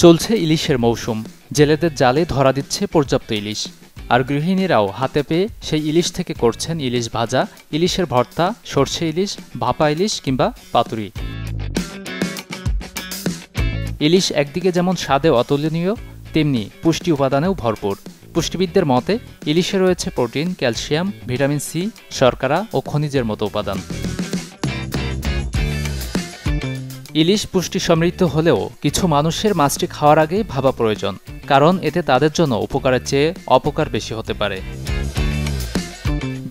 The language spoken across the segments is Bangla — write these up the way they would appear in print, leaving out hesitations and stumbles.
চলছে ইলিশের মৌসুম। জেলেদের জালে ধরা দিচ্ছে পর্যাপ্ত ইলিশ। আর গৃহিণীরাও হাতে পেয়ে সেই ইলিশ থেকে করছেন ইলিশ ভাজা, ইলিশের ভর্তা, সরষে ইলিশ, ভাপা ইলিশ কিংবা পাতুরি। ইলিশ একদিকে যেমন স্বাদে অতুলনীয়, তেমনি পুষ্টি উপাদানেও ভরপুর। পুষ্টিবিদদের মতে ইলিশে রয়েছে প্রোটিন, ক্যালসিয়াম, ভিটামিন সি, শর্করা ও খনিজের মতো উপাদান। ইলিশ পুষ্টি সমৃদ্ধ হলেও কিছু মানুষের মাছটি খাওয়ার আগেই ভাবা প্রয়োজন, কারণ এতে তাদের জন্য উপকারের চেয়ে অপকার বেশি হতে পারে।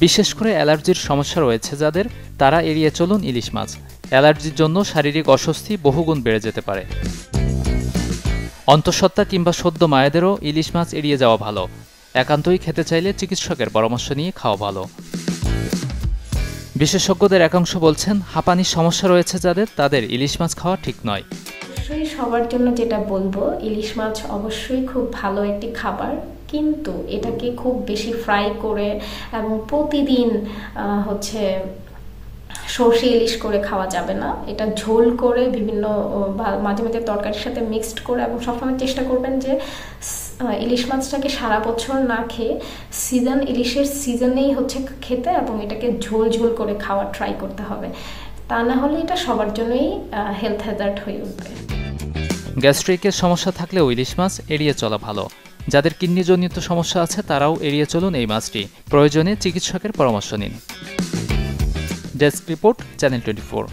বিশেষ করে অ্যালার্জির সমস্যা রয়েছে যাদের, তারা এড়িয়ে চলুন ইলিশ মাছ। অ্যালার্জির জন্য শারীরিক অস্বস্তি বহুগুণ বেড়ে যেতে পারে। অন্তঃসত্ত্বা কিংবা সদ্য মায়েদেরও ইলিশ মাছ এড়িয়ে যাওয়া ভালো। একান্তই খেতে চাইলে চিকিৎসকের পরামর্শ নিয়ে খাওয়া ভালো। বিশেষজ্ঞদের একাংশ বলছেন, হাঁপানির সমস্যা রয়েছে যাদের, তাদের ইলিশ মাছ খাওয়া ঠিক নয়। অবশ্যই সবার জন্য যেটা বলবো, ইলিশ মাছ অবশ্যই খুব ভালো একটি খাবার, কিন্তু এটাকে খুব বেশি ফ্রাই করে এবং প্রতিদিন সর্ষে ইলিশ করে খাওয়া যাবে না। এটা ঝোল করে বিভিন্ন মাঝে মাঝে তরকারির সাথে মিক্সড করে, এবং সবসময় চেষ্টা করবেন যে ইলিশ মাছটাকে সারা বছর না খেয়ে ইলিশের সিজনেই খেতে, এবং এটাকে ঝোল ঝোল করে খাওয়া ট্রাই করতে হবে। তা না হলে এটা সবার জন্যই হেলথ হ্যাজার্ড হয়ে উঠবে। গ্যাস্ট্রিকের সমস্যা থাকলেও ইলিশ মাছ এড়িয়ে চলা ভালো। যাদের কিডনিজনিত সমস্যা আছে তারাও এড়িয়ে চলুন এই মাছটি। প্রয়োজনে চিকিৎসকের পরামর্শ নিন। Desk report, channel 24।